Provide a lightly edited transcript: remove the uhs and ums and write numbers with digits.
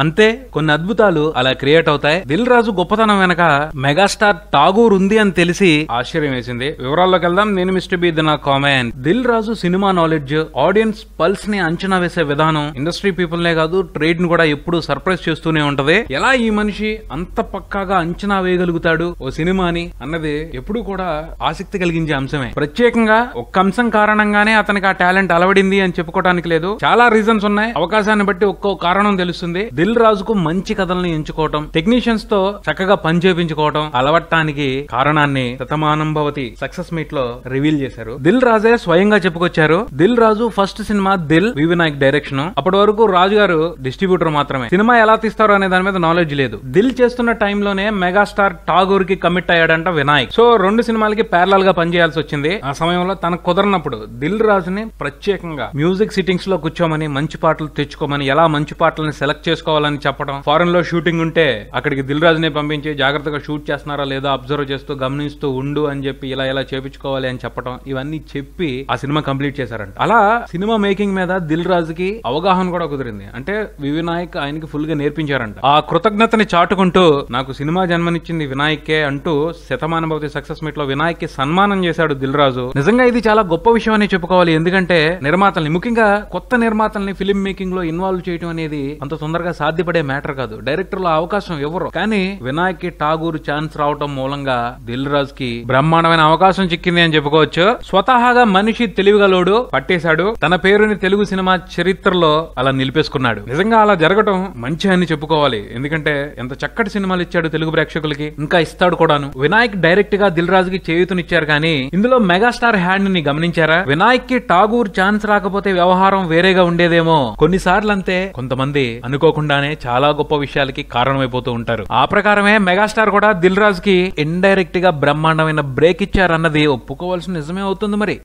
అంతే కొన్ని అద్భుతాలు అలా క్రియేట్ అవుతాయి. దిల్ రాజు గొప్పతనం వెనక మెగాస్టార్ ఠాగూర్ ఉంది అని తెలిసి ఆశ్చర్యం వేసింది. వివరాల్లోకి వెళ్దాం. నేను మిస్టర్ బి నా comment. Dil Raju cinema knowledge, audience pulse ని అంచనా వేసే విధానం ఇండస్ట్రీ పీపుల్ నే కాదు ట్రేడ్ ని కూడా ఎప్పుడు సర్ప్రైజ్ చేస్తూనే ఉంటది. ఎలా ఈ మనిషి అంత పక్కాగా అంచనా వేయగలుగుతాడు ఓ సినిమాని అన్నది ఎప్పుడు కూడా ఆసక్తి కలిగించే అంశమే. ప్రత్యేకంగా ఒక్క అంశం కారణంగానే అతనికి ఆ టాలెంట్ అలవడింది అని చెప్పుకోవడానికి లేదు. చాలా రీజన్స్ ఉన్నాయి. అవకాశాన్ని బట్టి ఒక్కో కారణం తెలుస్తుంది. దిల్ రాజుకు మంచి కథల్ని ఎంచుకోవటం, టెక్నీషియన్స్ తో చక్కగా పని చేపించుకోవటం అలవటానికి కారణాన్ని శతమానం భవతి సక్సెస్ మీట్ లో రివీల్ చేశారు. దిల్ రాజే స్వయంగా చెప్పుకొచ్చారు. Dil Raju first cinema Dil Vinayak direction. అప్పటి వరకు రాజు గారు డిస్ట్రిబ్యూటర్ మాత్రమే. సినిమా ఎలా తీస్తారో అనే దాని మీద నాలెడ్జ్ లేదు. దిల్ చేస్తున్న టైంలోనే మెగాస్టార్ ఠాగూర్ కి కమిట్ అయ్యాడంట వినాయక్. సో రెండు సినిమాలకి ప్యారలల్ గా పనిచేయాల్సి వచ్చింది. ఆ సమయంలో తనకు కుదరనప్పుడు దిల్ రాజుని ప్రత్యేకంగా మ్యూజిక్ సిట్టింగ్స్ లో కూర్చోమని, మంచి పాటలు తెచ్చుకోమని, ఎలా మంచి పాటలను సెలెక్ట్ చేసుకోవాలని చెప్పడం, ఫారెన్ లో షూటింగ్ ఉంటే అక్కడికి దిల్ రాజుని పంపించి జాగ్రత్తగా షూట్ చేస్తున్నారా లేదా అబ్జర్వ్ చేస్తూ గమనిస్తూ ఉండు అని చెప్పి ఇలా చేపించుకోవాలి అని చెప్పడం, ఇవన్నీ చెప్పి ఆ సినిమా కంప్లీట్ చేశారంట. అలా సినిమా మేకింగ్ మీద దిల్ రాజుకి అవగాహన కూడా కుదిరింది. అంటే వినాయక్ ఆయనకి ఫుల్ గా నేర్పించారంట. ఆ కృతజ్ఞతని చాటుకుంటూ నాకు సినిమా జన్మనిచ్చింది వినాయకే అంటూ శతమానం భవతి సక్సెస్ మీట్ లో వినాయక్ కి సన్మానం చేశాడు దిల్ రాజు. నిజంగా ఇది చాలా గొప్ప విషయం అని చెప్పుకోవాలి. ఎందుకంటే నిర్మాతల్ని, ముఖ్యంగా కొత్త నిర్మాతల్ని ఫిల్మ్ మేకింగ్ లో ఇన్వాల్వ్ చేయడం అనేది అంత తొందరగా సాధ్యపడే మ్యాటర్ కాదు. డైరెక్టర్లు అవకాశం ఇవ్వరు. కానీ వినాయక్ కి ఠాగూర్ ఛాన్స్ రావటం మూలంగా దిల్ రాజు కి బ్రహ్మాండమైన అవకాశం చిక్కింది అని చెప్పుకోవచ్చు. స్వతహాగా మనిషి తెలివిగలోడు, పట్టేశాడు. తన పేరుని తెలుగు సినిమా చరిత్రలో అలా నిలిపేసుకున్నాడు. నిజంగా అలా జరగటం మంచి అని చెప్పుకోవాలి. ఎందుకంటే ఎంత చక్కటి సినిమాలు ఇచ్చాడు తెలుగు ప్రేక్షకులకి, ఇంకా ఇస్తాడు కూడాను. వినాయక్ డైరెక్ట్ గా దిల్ రాజుకి చేయూతనిచ్చారు. కానీ ఇందులో మెగాస్టార్ హ్యాండ్ ని గమనించారా? వినాయక్ కి ఠాగూర్ ఛాన్స్ రాకపోతే వ్యవహారం వేరేగా ఉండేదేమో. కొన్నిసార్లు అంతే కొంతమంది అనుకోకుండానే చాలా గొప్ప విషయాలకి కారణమైపోతూ ఉంటారు. ఆ ప్రకారమే మెగాస్టార్ కూడా దిల్ రాజుకి ఇండైరెక్ట్ గా బ్రహ్మాండమైన బ్రేక్ ఇచ్చారన్నది ఒప్పుకోవాల్సిన నిజమే అవుతుంది మరి.